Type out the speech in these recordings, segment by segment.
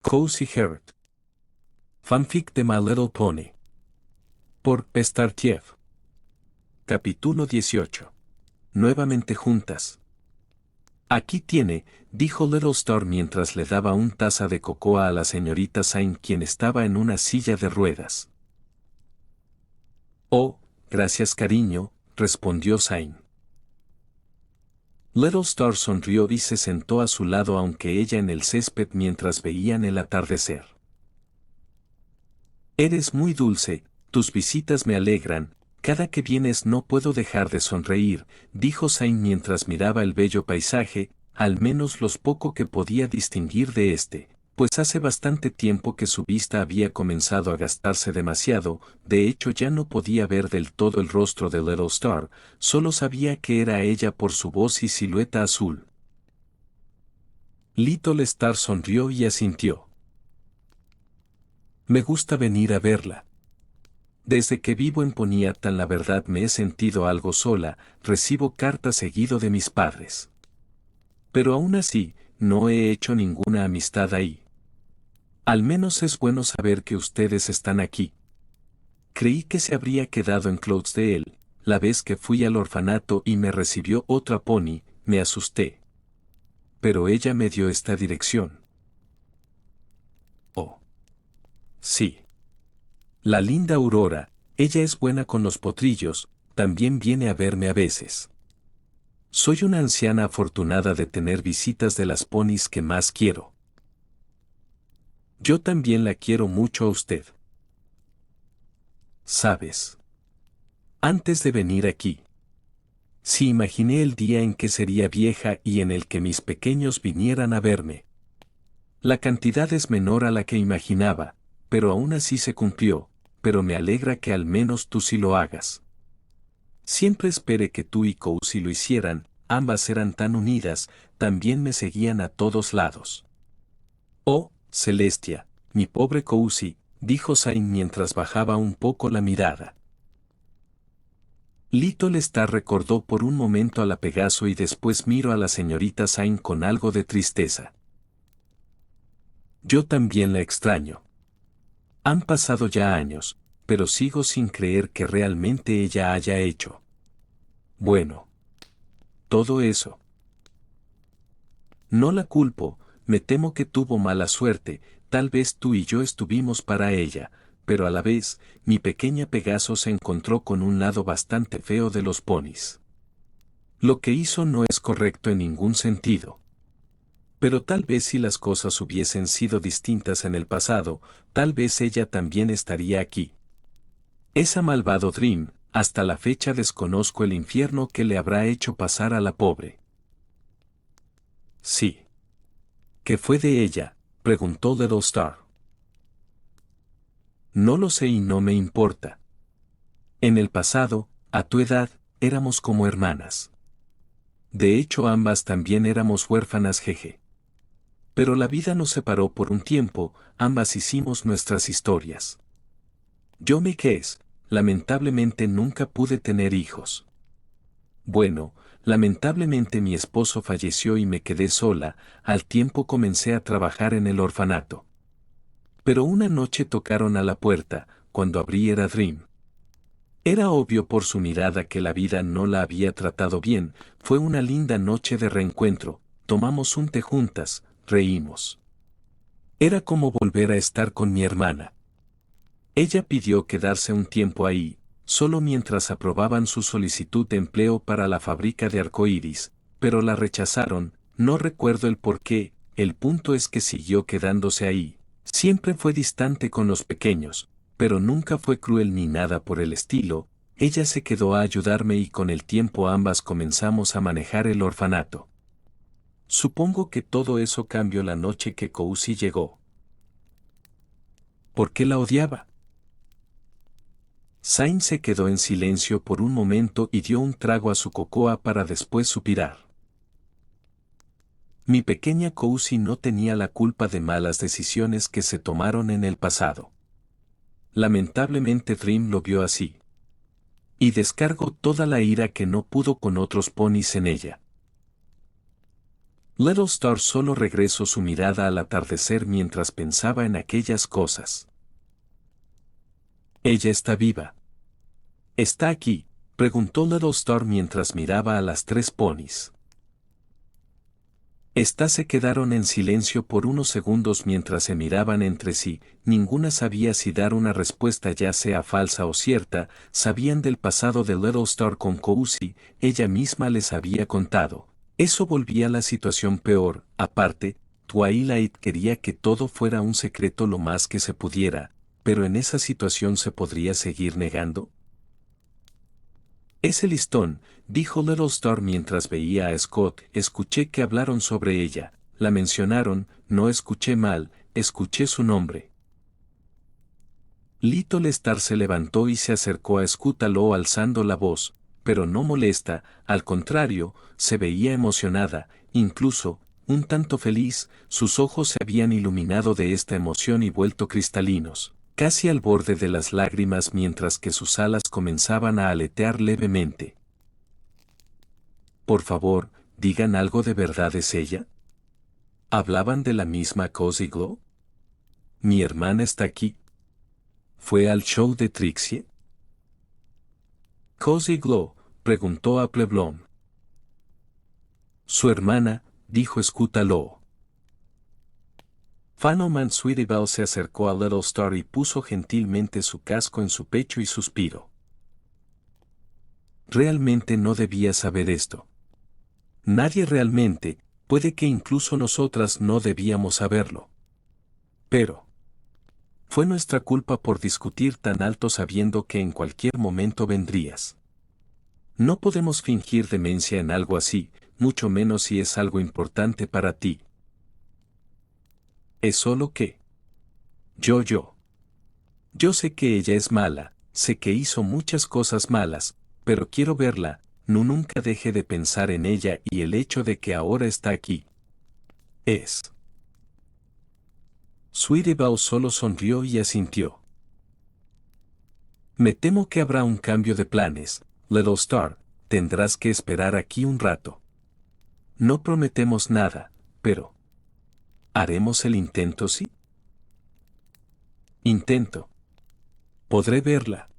Cozy Heart. Fanfic de My Little Pony. Por Startiev. Capítulo 18. Nuevamente juntas. Aquí tiene, dijo Little Star mientras le daba una taza de cocoa a la señorita Sain, quien estaba en una silla de ruedas. Oh, gracias cariño, respondió Sain. Little Star sonrió y se sentó a su lado, aunque ella en el césped mientras veían el atardecer. Eres muy dulce, tus visitas me alegran, cada que vienes no puedo dejar de sonreír, dijo Sain mientras miraba el bello paisaje, al menos los poco que podía distinguir de este, pues hace bastante tiempo que su vista había comenzado a gastarse demasiado, de hecho ya no podía ver del todo el rostro de Little Star, solo sabía que era ella por su voz y silueta azul. Little Star sonrió y asintió. Me gusta venir a verla. Desde que vivo en Poniatan la verdad me he sentido algo sola, recibo cartas seguido de mis padres. Pero aún así, no he hecho ninguna amistad ahí. Al menos es bueno saber que ustedes están aquí. Creí que se habría quedado en Cloudsdale, la vez que fui al orfanato y me recibió otra pony, me asusté. Pero ella me dio esta dirección. Oh. Sí. La linda Aurora, ella es buena con los potrillos, también viene a verme a veces. Soy una anciana afortunada de tener visitas de las ponis que más quiero. Yo también la quiero mucho a usted. ¿Sabes? Antes de venir aquí, sí imaginé el día en que sería vieja y en el que mis pequeños vinieran a verme. La cantidad es menor a la que imaginaba, pero aún así se cumplió, pero me alegra que al menos tú sí lo hagas. Siempre esperé que tú y Cozy lo hicieran, ambas eran tan unidas, también me seguían a todos lados. Oh, Celestia, mi pobre Cozy, dijo Sain mientras bajaba un poco la mirada. Little Star recordó por un momento a la Pegaso y después miró a la señorita Sain con algo de tristeza. Yo también la extraño. Han pasado ya años, pero sigo sin creer que realmente ella haya hecho. Bueno. Todo eso. No la culpo, me temo que tuvo mala suerte, tal vez tú y yo estuvimos para ella, pero a la vez, mi pequeña Pegaso se encontró con un lado bastante feo de los ponis. Lo que hizo no es correcto en ningún sentido. Pero tal vez si las cosas hubiesen sido distintas en el pasado, tal vez ella también estaría aquí. Esa malvado Dream, hasta la fecha desconozco el infierno que le habrá hecho pasar a la pobre. Sí. ¿Qué fue de ella?, preguntó Little Star. No lo sé y no me importa. En el pasado, a tu edad, éramos como hermanas. De hecho ambas también éramos huérfanas jeje. Pero la vida nos separó por un tiempo, ambas hicimos nuestras historias. Yo me quedé, lamentablemente nunca pude tener hijos. Bueno, lamentablemente mi esposo falleció y me quedé sola, al tiempo comencé a trabajar en el orfanato. Pero una noche tocaron a la puerta, cuando abrí era Dream. Era obvio por su mirada que la vida no la había tratado bien, fue una linda noche de reencuentro, tomamos un té juntas, reímos. Era como volver a estar con mi hermana. Ella pidió quedarse un tiempo ahí, solo mientras aprobaban su solicitud de empleo para la fábrica de arcoíris, pero la rechazaron, no recuerdo el por qué, el punto es que siguió quedándose ahí. Siempre fue distante con los pequeños, pero nunca fue cruel ni nada por el estilo, ella se quedó a ayudarme y con el tiempo ambas comenzamos a manejar el orfanato. Supongo que todo eso cambió la noche que Cozy llegó. ¿Por qué la odiaba? Sain se quedó en silencio por un momento y dio un trago a su cocoa para después suspirar. Mi pequeña Cozy no tenía la culpa de malas decisiones que se tomaron en el pasado. Lamentablemente Dream lo vio así. Y descargó toda la ira que no pudo con otros ponis en ella. Little Star solo regresó su mirada al atardecer mientras pensaba en aquellas cosas. Ella está viva. ¿Está aquí?, preguntó Little Star mientras miraba a las tres ponis. Estas se quedaron en silencio por unos segundos mientras se miraban entre sí. Ninguna sabía si dar una respuesta ya sea falsa o cierta. Sabían del pasado de Little Star con Cousy, ella misma les había contado. Eso volvía la situación peor. Aparte, Twilight quería que todo fuera un secreto lo más que se pudiera, pero en esa situación ¿se podría seguir negando? Ese listón, dijo Little Star mientras veía a Scott, escuché que hablaron sobre ella, la mencionaron, no escuché mal, escuché su nombre. Little Star se levantó y se acercó a Scutalo alzando la voz, pero no molesta, al contrario, se veía emocionada, incluso, un tanto feliz, sus ojos se habían iluminado de esta emoción y vuelto cristalinos, casi al borde de las lágrimas mientras que sus alas comenzaban a aletear levemente. Por favor, digan algo de verdad, ¿es ella? ¿Hablaban de la misma Cozy Glow? ¿Mi hermana está aquí? ¿Fue al show de Trixie? Cozy Glow, preguntó Appleblom. Su hermana, dijo Scutalo. Fanoman Sweetibel se acercó a Little Star y puso gentilmente su casco en su pecho y suspiró. Realmente no debía saber esto. Nadie realmente, puede que incluso nosotras no debíamos saberlo. Pero fue nuestra culpa por discutir tan alto sabiendo que en cualquier momento vendrías. No podemos fingir demencia en algo así, mucho menos si es algo importante para ti. Es solo que Yo sé que ella es mala, sé que hizo muchas cosas malas, pero quiero verla, nunca deje de pensar en ella y el hecho de que ahora está aquí. Sweetibel solo sonrió y asintió. Me temo que habrá un cambio de planes, Little Star, tendrás que esperar aquí un rato. No prometemos nada, pero ¿haremos el intento, sí? Intento. ¿Podré verla?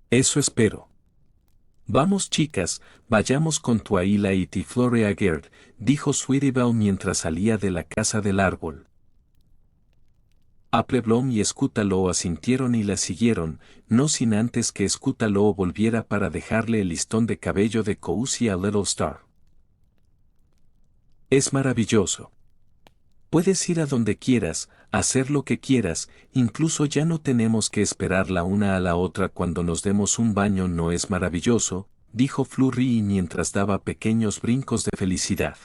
Eso espero. Vamos chicas, vayamos con Twilight y Florea Gerd, dijo Sweetibel mientras salía de la casa del árbol. Appleblom y Scutalo asintieron y la siguieron, no sin antes que Scutalo volviera para dejarle el listón de cabello de Cousy a Little Star. Es maravilloso. Puedes ir a donde quieras, hacer lo que quieras, incluso ya no tenemos que esperar la una a la otra cuando nos demos un baño. ¿No es maravilloso?, dijo Flurry mientras daba pequeños brincos de felicidad.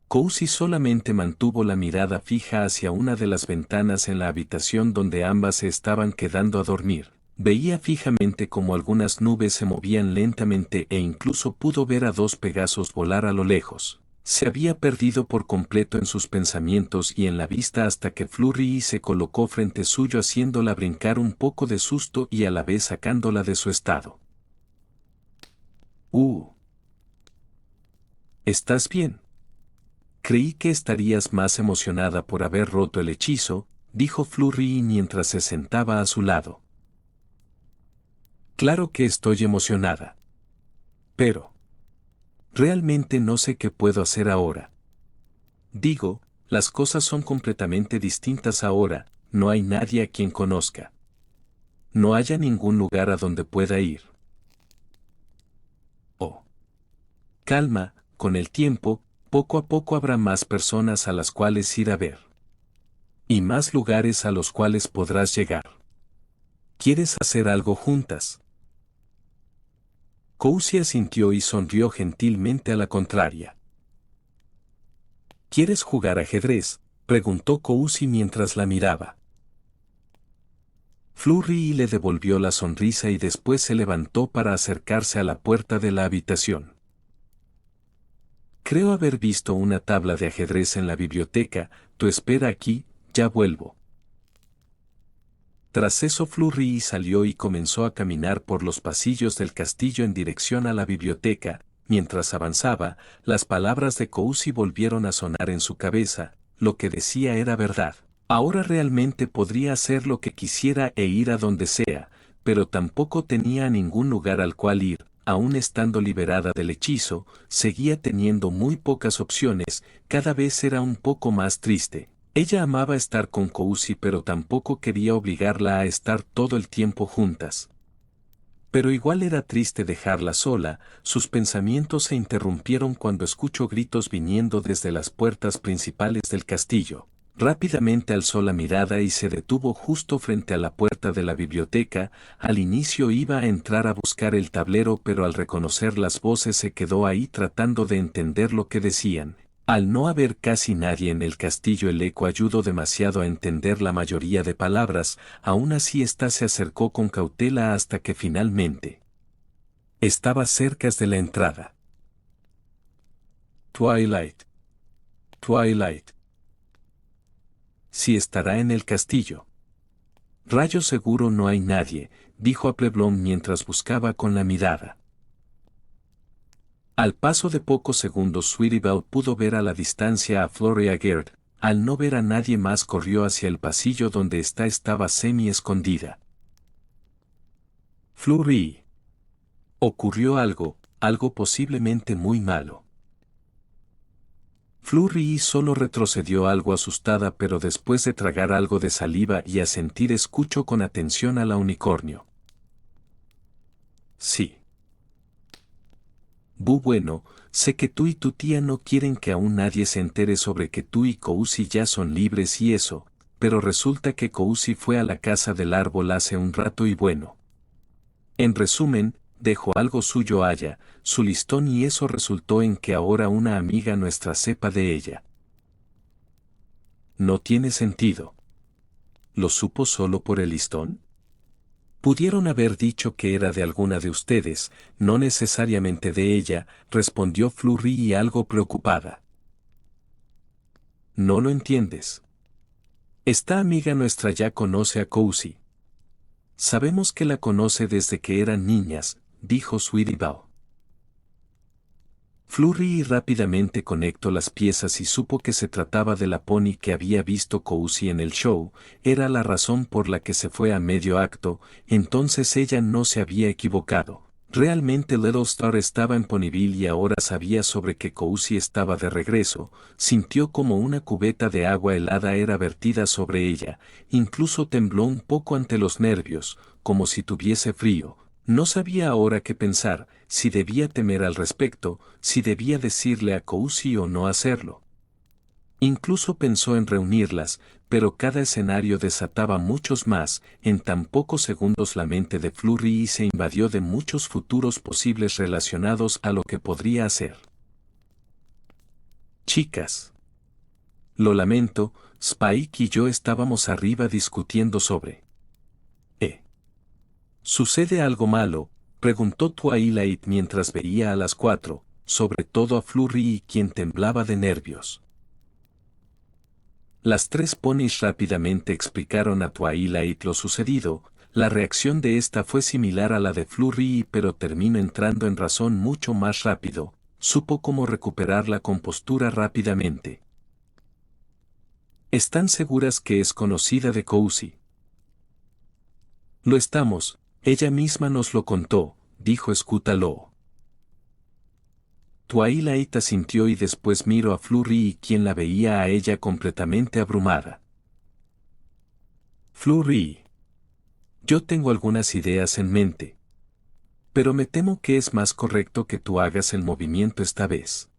Cousy solamente mantuvo la mirada fija hacia una de las ventanas en la habitación donde ambas se estaban quedando a dormir. Veía fijamente cómo algunas nubes se movían lentamente e incluso pudo ver a dos Pegasos volar a lo lejos. Se había perdido por completo en sus pensamientos y en la vista hasta que Flurry se colocó frente suyo haciéndola brincar un poco de susto y a la vez sacándola de su estado. ¿Estás bien? Creí que estarías más emocionada por haber roto el hechizo, dijo Flurry mientras se sentaba a su lado. Claro que estoy emocionada. Pero realmente no sé qué puedo hacer ahora. Digo, las cosas son completamente distintas ahora, no hay nadie a quien conozca. No haya ningún lugar a donde pueda ir. Oh. Calma, con el tiempo, poco a poco habrá más personas a las cuales ir a ver. Y más lugares a los cuales podrás llegar. ¿Quieres hacer algo juntas? Cousy asintió y sonrió gentilmente a la contraria. ¿Quieres jugar ajedrez?, preguntó Cousy mientras la miraba. Flurry le devolvió la sonrisa y después se levantó para acercarse a la puerta de la habitación. Creo haber visto una tabla de ajedrez en la biblioteca, tú espera aquí, ya vuelvo. Tras eso Flurry salió y comenzó a caminar por los pasillos del castillo en dirección a la biblioteca, mientras avanzaba, las palabras de Kouzi volvieron a sonar en su cabeza, lo que decía era verdad. Ahora realmente podría hacer lo que quisiera e ir a donde sea, pero tampoco tenía ningún lugar al cual ir, aún estando liberada del hechizo, seguía teniendo muy pocas opciones, cada vez era un poco más triste. Ella amaba estar con Kouzi pero tampoco quería obligarla a estar todo el tiempo juntas. Pero igual era triste dejarla sola, sus pensamientos se interrumpieron cuando escuchó gritos viniendo desde las puertas principales del castillo. Rápidamente alzó la mirada y se detuvo justo frente a la puerta de la biblioteca. Al inicio iba a entrar a buscar el tablero, pero al reconocer las voces se quedó ahí tratando de entender lo que decían. Al no haber casi nadie en el castillo, el eco ayudó demasiado a entender la mayoría de palabras. Aún así ésta se acercó con cautela hasta que finalmente estaba cerca de la entrada. Twilight. Twilight. Si estará en el castillo. Rayo seguro no hay nadie, dijo a Pleblon mientras buscaba con la mirada. Al paso de pocos segundos Sweetie Belle pudo ver a la distancia a Fleur y a Gerd. Al no ver a nadie más corrió hacia el pasillo donde estaba semi-escondida. Fleury. Ocurrió algo posiblemente muy malo. Fleury solo retrocedió algo asustada, pero después de tragar algo de saliva y asentir escuchó con atención a la unicornio. Sí. Bueno, sé que tú y tu tía no quieren que aún nadie se entere sobre que tú y Kouzi ya son libres y eso, pero resulta que Kouzi fue a la casa del árbol hace un rato y bueno. En resumen, dejó algo suyo allá, su listón, y eso resultó en que ahora una amiga nuestra sepa de ella. No tiene sentido. ¿Lo supo solo por el listón? Pudieron haber dicho que era de alguna de ustedes, no necesariamente de ella, respondió Fleury algo preocupada. No lo entiendes. Esta amiga nuestra ya conoce a Kouzi. Sabemos que la conoce desde que eran niñas, dijo Sweetie Belle. Fleury rápidamente conectó las piezas y supo que se trataba de la pony que había visto Kouzi en el show. Era la razón por la que se fue a medio acto. Entonces ella no se había equivocado. Realmente Little Star estaba en Ponyville y ahora sabía sobre que Kouzi estaba de regreso. Sintió como una cubeta de agua helada era vertida sobre ella. Incluso tembló un poco ante los nervios, como si tuviese frío. No sabía ahora qué pensar, si debía temer al respecto, si debía decirle a Kouzi o no hacerlo. Incluso pensó en reunirlas, pero cada escenario desataba muchos más. En tan pocos segundos la mente de Fleury se invadió de muchos futuros posibles relacionados a lo que podría hacer. Chicas. Lo lamento, Spike y yo estábamos arriba discutiendo sobre... ¿Sucede algo malo?, preguntó Twilight mientras veía a las cuatro, sobre todo a Fleury, quien temblaba de nervios. Las tres ponis rápidamente explicaron a Twilight lo sucedido. La reacción de esta fue similar a la de Fleury, pero terminó entrando en razón mucho más rápido. Supo cómo recuperar la compostura rápidamente. ¿Están seguras que es conocida de Kouzi? Lo estamos. Ella misma nos lo contó, dijo Scutalo. Twilight asintió y después miró a Fleury, quien la veía a ella completamente abrumada. Fleury. Yo tengo algunas ideas en mente. Pero me temo que es más correcto que tú hagas el movimiento esta vez.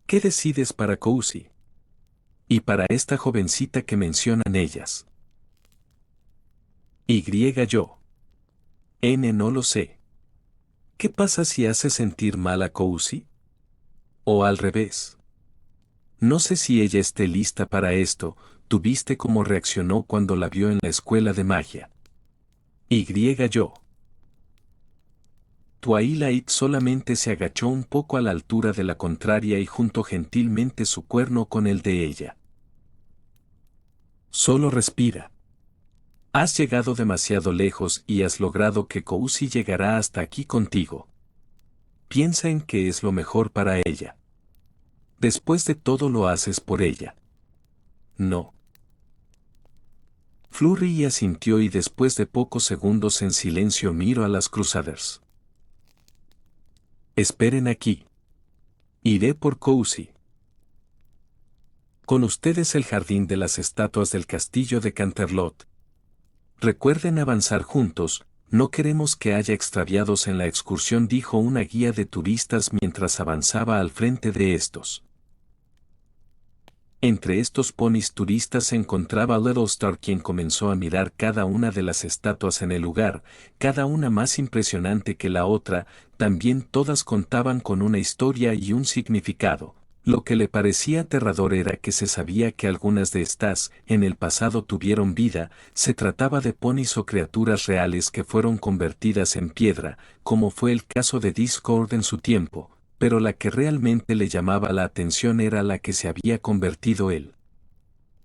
¿Qué decides para Kouzi? Y para esta jovencita que mencionan ellas. Yo. No lo sé. ¿Qué pasa si hace sentir mal a Kouzi? O al revés. No sé si ella esté lista para esto. ¿Tú viste cómo reaccionó cuando la vio en la escuela de magia? Yo. Twilight solamente se agachó un poco a la altura de la contraria y juntó gentilmente su cuerno con el de ella. Solo respira. Has llegado demasiado lejos y has logrado que Kouzi llegará hasta aquí contigo. piensa en qué es lo mejor para ella. Después de todo lo haces por ella. No. Flurry asintió y después de pocos segundos en silencio miró a las Crusaders. Esperen aquí. Iré por Cousy. Con ustedes el jardín de las estatuas del castillo de Canterlot. Recuerden avanzar juntos, no queremos que haya extraviados en la excursión, dijo una guía de turistas mientras avanzaba al frente de estos. Entre estos ponis turistas se encontraba Little Star, quien comenzó a mirar cada una de las estatuas en el lugar, cada una más impresionante que la otra, también todas contaban con una historia y un significado. Lo que le parecía aterrador era que se sabía que algunas de estas, en el pasado tuvieron vida, se trataba de ponis o criaturas reales que fueron convertidas en piedra, como fue el caso de Discord en su tiempo, pero la que realmente le llamaba la atención era la que se había convertido él.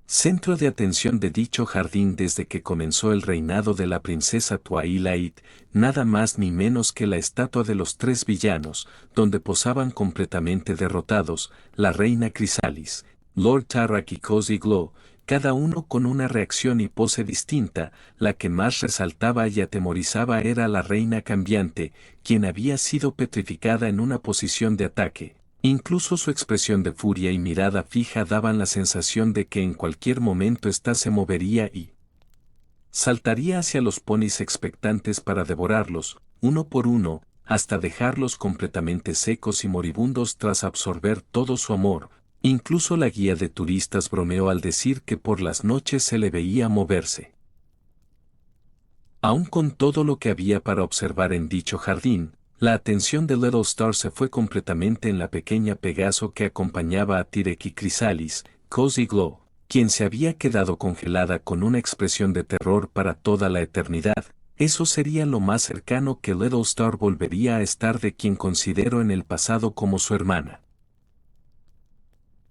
Centro de atención de dicho jardín desde que comenzó el reinado de la princesa Twilight, nada más ni menos que la estatua de los tres villanos, donde posaban completamente derrotados, la reina Chrysalis, Lord Tarrak y Cozy Glow, cada uno con una reacción y pose distinta. La que más resaltaba y atemorizaba era la reina cambiante, quien había sido petrificada en una posición de ataque. Incluso su expresión de furia y mirada fija daban la sensación de que en cualquier momento ésta se movería y saltaría hacia los ponis expectantes para devorarlos, uno por uno, hasta dejarlos completamente secos y moribundos tras absorber todo su amor. Incluso la guía de turistas bromeó al decir que por las noches se le veía moverse. Aun con todo lo que había para observar en dicho jardín, la atención de Little Star se fue completamente en la pequeña Pegaso que acompañaba a Tyrek y Chrysalis, Cozy Glow, quien se había quedado congelada con una expresión de terror para toda la eternidad. Eso sería lo más cercano que Little Star volvería a estar de quien consideró en el pasado como su hermana.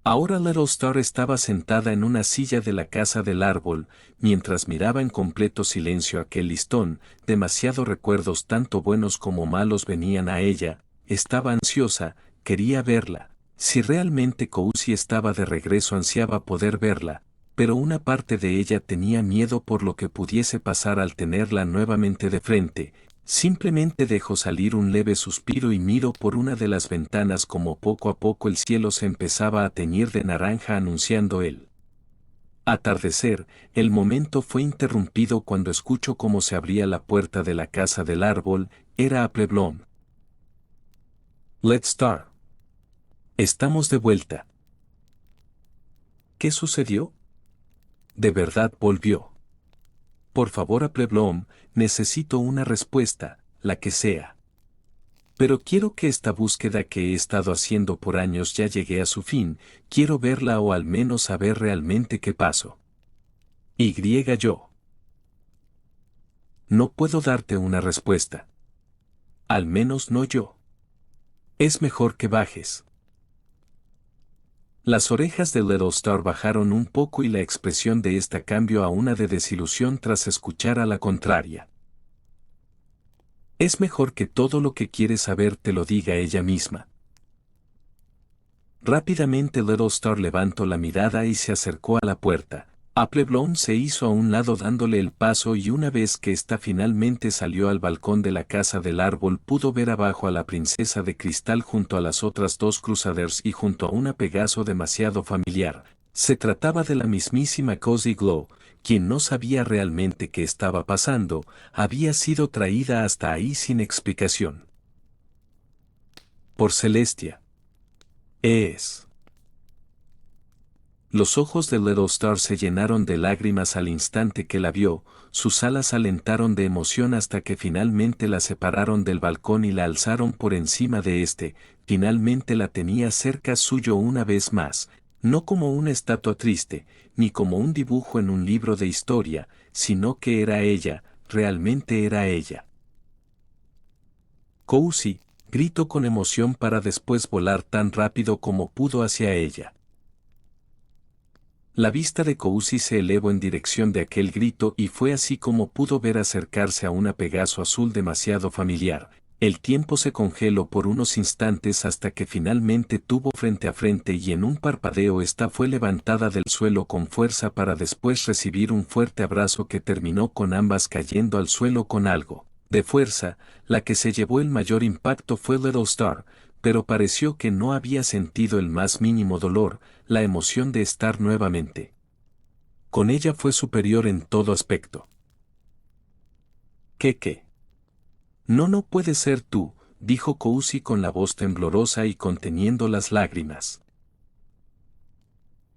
Ahora Little Star estaba sentada en una silla de la casa del árbol, mientras miraba en completo silencio aquel listón. Demasiados recuerdos tanto buenos como malos venían a ella. Estaba ansiosa, quería verla. Si realmente Cousy estaba de regreso ansiaba poder verla, pero una parte de ella tenía miedo por lo que pudiese pasar al tenerla nuevamente de frente. Simplemente dejó salir un leve suspiro y miró por una de las ventanas como poco a poco el cielo se empezaba a teñir de naranja anunciando el atardecer. El momento fue interrumpido cuando escuchó cómo se abría la puerta de la casa del árbol. Era Appleblom. Let's start. Estamos de vuelta. ¿Qué sucedió? ¿De verdad volvió? Por favor, Appleblom, necesito una respuesta, la que sea. Pero quiero que esta búsqueda que he estado haciendo por años ya llegue a su fin. Quiero verla o al menos saber realmente qué pasó. Yo. No puedo darte una respuesta. Al menos no yo. Es mejor que bajes. Las orejas de Little Star bajaron un poco y la expresión de esta cambió a una de desilusión tras escuchar a la contraria. Es mejor que todo lo que quieres saber te lo diga ella misma. Rápidamente Little Star levantó la mirada y se acercó a la puerta. Appleblom se hizo a un lado dándole el paso y una vez que ésta finalmente salió al balcón de la casa del árbol pudo ver abajo a la princesa de cristal junto a las otras dos Crusaders y junto a una Pegaso demasiado familiar. Se trataba de la mismísima Cozy Glow, quien no sabía realmente qué estaba pasando, había sido traída hasta ahí sin explicación. Por Celestia. Es. Los ojos de Little Star se llenaron de lágrimas al instante que la vio, sus alas alentaron de emoción hasta que finalmente la separaron del balcón y la alzaron por encima de este. Finalmente la tenía cerca suyo una vez más, no como una estatua triste, ni como un dibujo en un libro de historia, sino que era ella, realmente era ella. Cousy, gritó con emoción para después volar tan rápido como pudo hacia ella. La vista de Cousy se elevó en dirección de aquel grito y fue así como pudo ver acercarse a una Pegaso azul demasiado familiar. El tiempo se congeló por unos instantes hasta que finalmente tuvo frente a frente y en un parpadeo esta fue levantada del suelo con fuerza para después recibir un fuerte abrazo que terminó con ambas cayendo al suelo con algo de fuerza. La que se llevó el mayor impacto fue Little Star, pero pareció que no había sentido el más mínimo dolor. La emoción de estar nuevamente con ella fue superior en todo aspecto. ¿Qué? No puede ser tú, dijo Cousy con la voz temblorosa y conteniendo las lágrimas.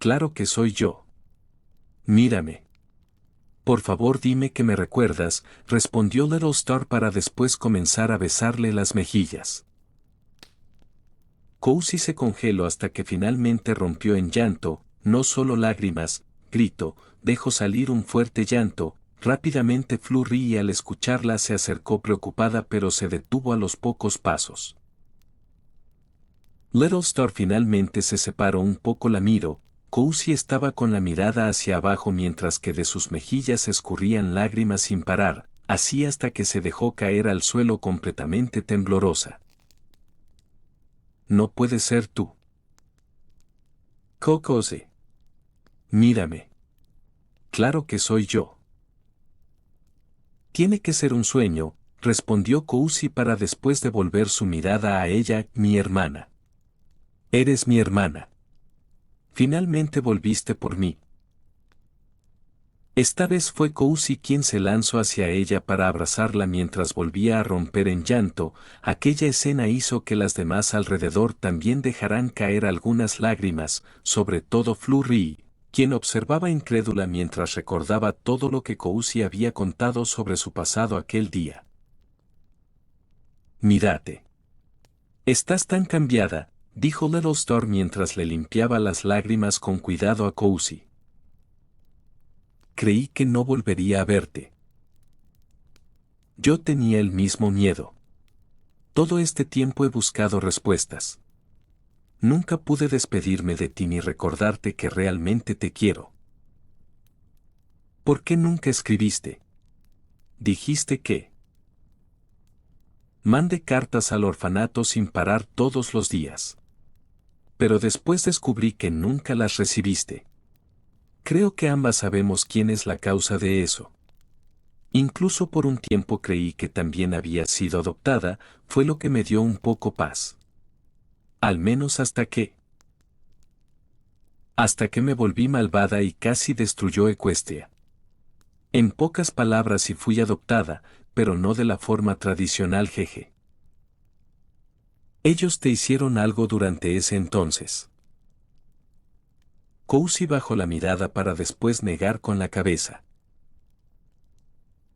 Claro que soy yo. Mírame. Por favor dime que me recuerdas, respondió Little Star para después comenzar a besarle las mejillas. Cousy se congeló hasta que finalmente rompió en llanto, no solo lágrimas, grito, dejó salir un fuerte llanto. Rápidamente Flurry al escucharla se acercó preocupada pero se detuvo a los pocos pasos. Little Star finalmente se separó un poco, la miró. Cousy estaba con la mirada hacia abajo mientras que de sus mejillas escurrían lágrimas sin parar, así hasta que se dejó caer al suelo completamente temblorosa. No puede ser tú. Cousy. Mírame. Claro que soy yo. Tiene que ser un sueño, respondió Cousy para después devolver su mirada a ella. Mi hermana. Eres mi hermana. Finalmente volviste por mí. Esta vez fue Cousy quien se lanzó hacia ella para abrazarla mientras volvía a romper en llanto. Aquella escena hizo que las demás alrededor también dejaran caer algunas lágrimas, sobre todo Flurry, quien observaba incrédula mientras recordaba todo lo que Cousy había contado sobre su pasado aquel día. Mírate. Estás tan cambiada, dijo Little Star mientras le limpiaba las lágrimas con cuidado a Cousy. Creí que no volvería a verte. Yo tenía el mismo miedo. Todo este tiempo he buscado respuestas. Nunca pude despedirme de ti ni recordarte que realmente te quiero. ¿Por qué nunca escribiste? Dijiste que mande cartas al orfanato sin parar todos los días. Pero después descubrí que nunca las recibiste. Creo que ambas sabemos quién es la causa de eso. Incluso por un tiempo creí que también había sido adoptada, fue lo que me dio un poco paz. Al menos hasta que me volví malvada y casi destruyó Equestria. En pocas palabras sí fui adoptada, pero no de la forma tradicional, jeje. Ellos te hicieron algo durante ese entonces. Cousy bajó la mirada para después negar con la cabeza.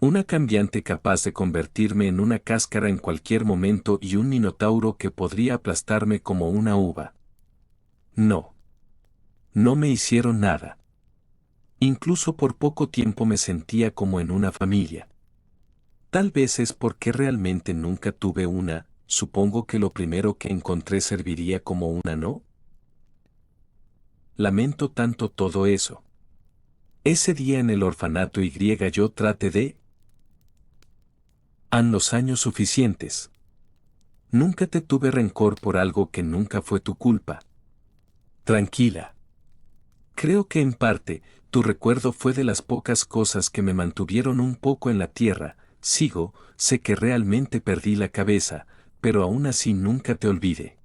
Una cambiante capaz de convertirme en una cáscara en cualquier momento y un minotauro que podría aplastarme como una uva. No. No me hicieron nada. Incluso por poco tiempo me sentía como en una familia. Tal vez es porque realmente nunca tuve una, supongo que lo primero que encontré serviría como una, ¿no? Lamento tanto todo eso. Ese día en el orfanato yo traté de han los años suficientes. Nunca te tuve rencor por algo que nunca fue tu culpa. Tranquila. Creo que en parte, tu recuerdo fue de las pocas cosas que me mantuvieron un poco en la tierra. Sé que realmente perdí la cabeza, pero aún así nunca te olvidé.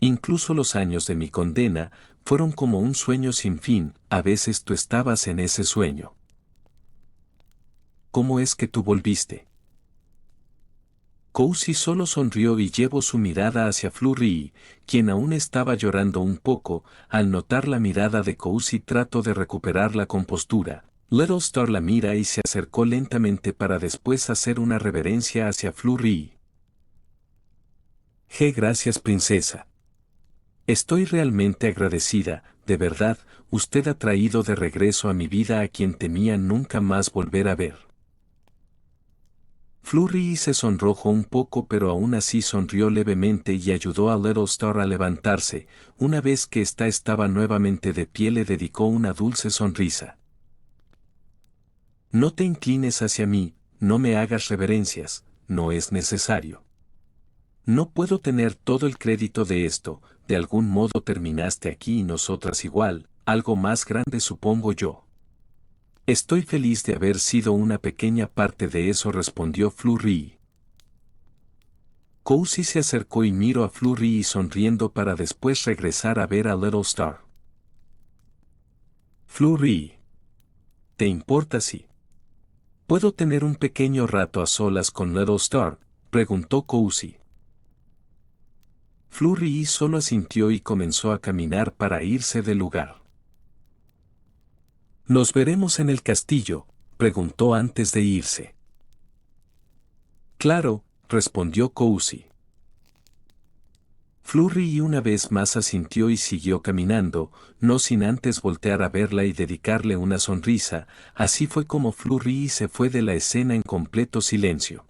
Incluso los años de mi condena fueron como un sueño sin fin, a veces tú estabas en ese sueño. ¿Cómo es que tú volviste? Cousy solo sonrió y llevó su mirada hacia Flurry, quien aún estaba llorando un poco. Al notar la mirada de Cousy trató de recuperar la compostura. Little Star la mira y se acercó lentamente para después hacer una reverencia hacia Flurry. Gracias princesa. Estoy realmente agradecida, de verdad, usted ha traído de regreso a mi vida a quien temía nunca más volver a ver. Flurry se sonrojó un poco pero aún así sonrió levemente y ayudó a Little Star a levantarse. Una vez que ésta estaba nuevamente de pie le dedicó una dulce sonrisa. No te inclines hacia mí, no me hagas reverencias, no es necesario. No puedo tener todo el crédito de esto, de algún modo terminaste aquí y nosotras igual, algo más grande supongo yo. Estoy feliz de haber sido una pequeña parte de eso, respondió Flurry. Cozy se acercó y miró a Flurry sonriendo para después regresar a ver a Little Star. Flurry. ¿Te importa si puedo tener un pequeño rato a solas con Little Star?, preguntó Cozy. Flurry solo asintió y comenzó a caminar para irse del lugar. ¿Nos veremos en el castillo?, preguntó antes de irse. Claro, respondió Cozy. Flurry una vez más asintió y siguió caminando, no sin antes voltear a verla y dedicarle una sonrisa. Así fue como Flurry se fue de la escena en completo silencio.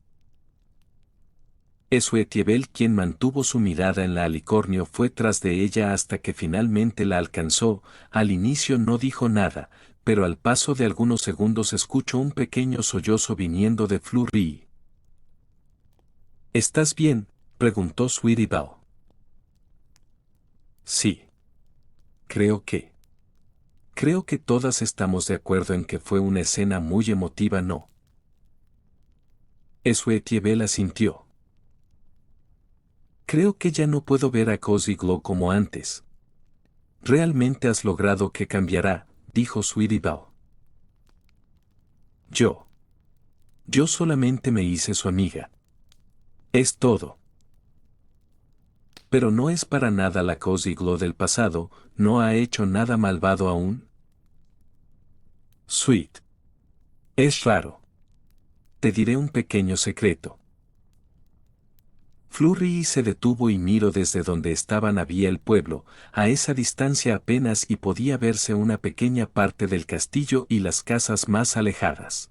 Sweetiebel, quien mantuvo su mirada en la alicornio, fue tras de ella hasta que finalmente la alcanzó. Al inicio no dijo nada, pero al paso de algunos segundos escuchó un pequeño sollozo viniendo de Flurry. ¿Estás bien?, preguntó Sweetiebel. Sí. Creo que todas estamos de acuerdo en que fue una escena muy emotiva, ¿no? Sweetiebel asintió. Creo que ya no puedo ver a Cozy Glow como antes. Realmente has logrado que cambiará, dijo Sweetiebel. Yo solamente me hice su amiga. Es todo. Pero no es para nada la Cozy Glow del pasado, no ha hecho nada malvado aún. Sweet. Es raro. Te diré un pequeño secreto. Flurry se detuvo y miró desde donde estaban. Había el pueblo, a esa distancia apenas, y podía verse una pequeña parte del castillo y las casas más alejadas.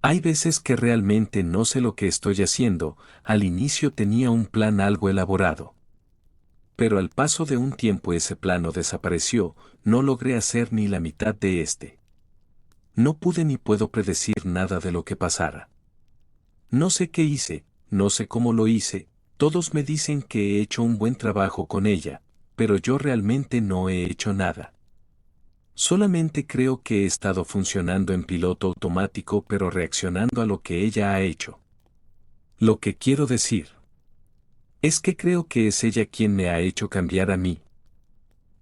Hay veces que realmente no sé lo que estoy haciendo. Al inicio tenía un plan algo elaborado. Pero al paso de un tiempo ese plano desapareció, no logré hacer ni la mitad de este. No pude ni puedo predecir nada de lo que pasara. No sé qué hice, no sé cómo lo hice, todos me dicen que he hecho un buen trabajo con ella, pero yo realmente no he hecho nada. Solamente creo que he estado funcionando en piloto automático, pero reaccionando a lo que ella ha hecho. Lo que quiero decir es que creo que es ella quien me ha hecho cambiar a mí.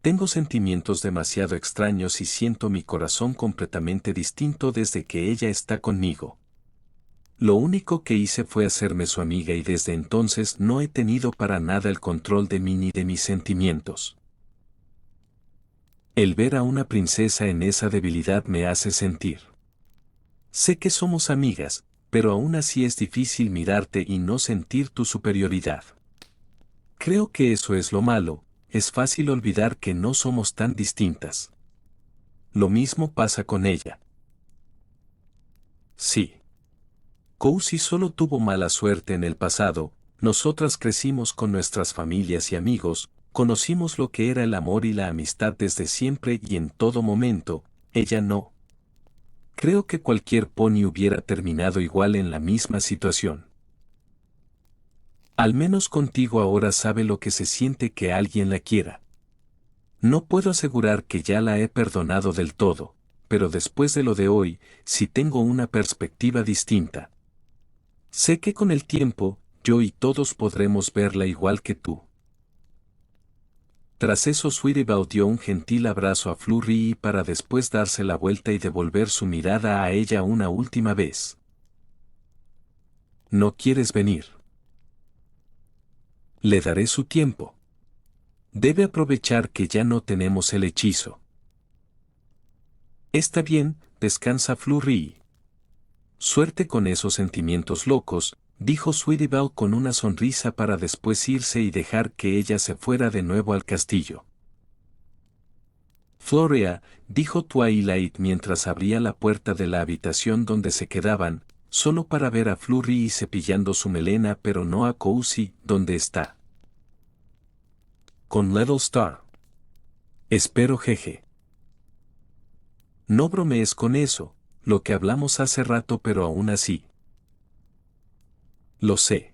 Tengo sentimientos demasiado extraños y siento mi corazón completamente distinto desde que ella está conmigo. Lo único que hice fue hacerme su amiga y desde entonces no he tenido para nada el control de mí ni de mis sentimientos. El ver a una princesa en esa debilidad me hace sentir. Sé que somos amigas, pero aún así es difícil mirarte y no sentir tu superioridad. Creo que eso es lo malo, es fácil olvidar que no somos tan distintas. Lo mismo pasa con ella. Sí. Cozy solo tuvo mala suerte en el pasado, nosotras crecimos con nuestras familias y amigos, conocimos lo que era el amor y la amistad desde siempre y en todo momento, ella no. Creo que cualquier pony hubiera terminado igual en la misma situación. Al menos contigo ahora sabe lo que se siente que alguien la quiera. No puedo asegurar que ya la he perdonado del todo, pero después de lo de hoy, sí tengo una perspectiva distinta. Sé que con el tiempo, yo y todos podremos verla igual que tú. Tras eso Sweetiebel dio un gentil abrazo a Flurry para después darse la vuelta y devolver su mirada a ella una última vez. ¿No quieres venir? Le daré su tiempo. Debe aprovechar que ya no tenemos el hechizo. Está bien, descansa Flurry. Suerte con esos sentimientos locos, dijo Sweetiebel con una sonrisa para después irse y dejar que ella se fuera de nuevo al castillo. Florea, dijo Twilight mientras abría la puerta de la habitación donde se quedaban, solo para ver a Flurry cepillando su melena, pero no a Cozy. ¿Dónde está? Con Little Star. Espero, jeje. No bromees con eso, lo que hablamos hace rato, pero aún así. Lo sé.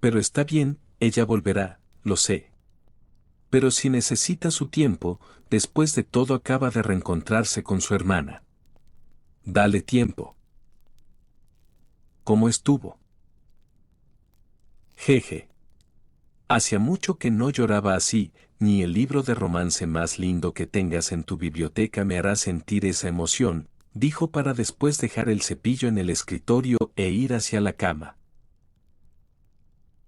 Pero está bien, ella volverá, lo sé. Pero si necesita su tiempo, después de todo acaba de reencontrarse con su hermana. Dale tiempo. ¿Cómo estuvo? Jeje. Hacía mucho que no lloraba así, ni el libro de romance más lindo que tengas en tu biblioteca me hará sentir esa emoción, dijo para después dejar el cepillo en el escritorio e ir hacia la cama.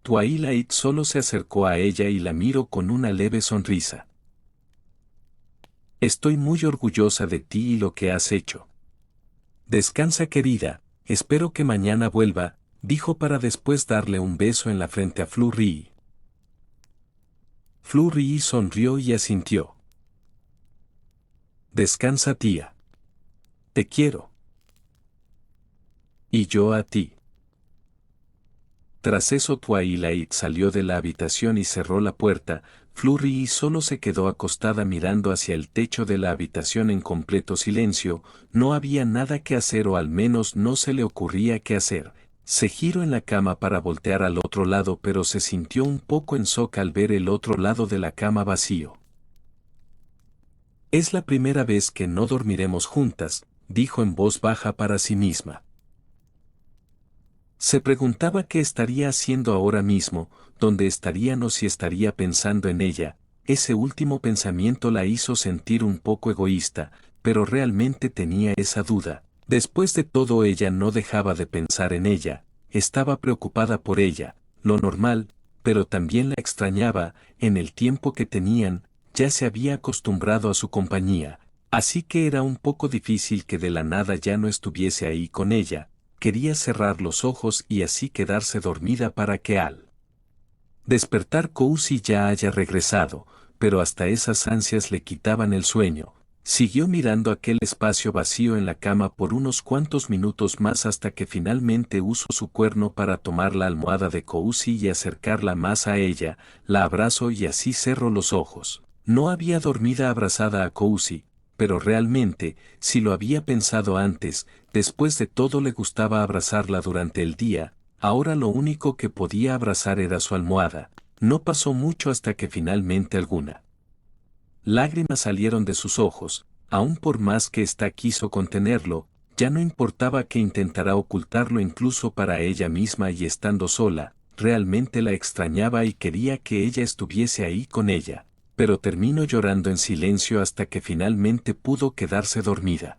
Twilight solo se acercó a ella y la miró con una leve sonrisa. Estoy muy orgullosa de ti y lo que has hecho. Descansa, querida, espero que mañana vuelva, dijo para después darle un beso en la frente a Flurry. Flurry sonrió y asintió. Descansa, tía. Te quiero. Y yo a ti. Tras eso Twilight salió de la habitación y cerró la puerta. Flurry solo se quedó acostada mirando hacia el techo de la habitación en completo silencio. No había nada que hacer, o al menos no se le ocurría qué hacer. Se giró en la cama para voltear al otro lado, pero se sintió un poco en shock al ver el otro lado de la cama vacío. Es la primera vez que no dormiremos juntas, dijo en voz baja para sí misma. Se preguntaba qué estaría haciendo ahora mismo, dónde estarían o si estaría pensando en ella. Ese último pensamiento la hizo sentir un poco egoísta, pero realmente tenía esa duda. Después de todo, ella no dejaba de pensar en ella, estaba preocupada por ella, lo normal, pero también la extrañaba. En el tiempo que tenían, ya se había acostumbrado a su compañía, así que era un poco difícil que de la nada ya no estuviese ahí con ella. Quería cerrar los ojos y así quedarse dormida para que al despertar Cozy ya haya regresado, pero hasta esas ansias le quitaban el sueño. Siguió mirando aquel espacio vacío en la cama por unos cuantos minutos más hasta que finalmente usó su cuerno para tomar la almohada de Cozy y acercarla más a ella. La abrazó y así cerró los ojos. No había dormida abrazada a Cozy, pero realmente, si lo había pensado antes, después de todo le gustaba abrazarla durante el día. Ahora lo único que podía abrazar era su almohada. No pasó mucho hasta que finalmente alguna lágrimas salieron de sus ojos. Aun por más que ésta quiso contenerlo, ya no importaba que intentara ocultarlo incluso para ella misma, y estando sola, realmente la extrañaba y quería que ella estuviese ahí con ella. Pero terminó llorando en silencio hasta que finalmente pudo quedarse dormida.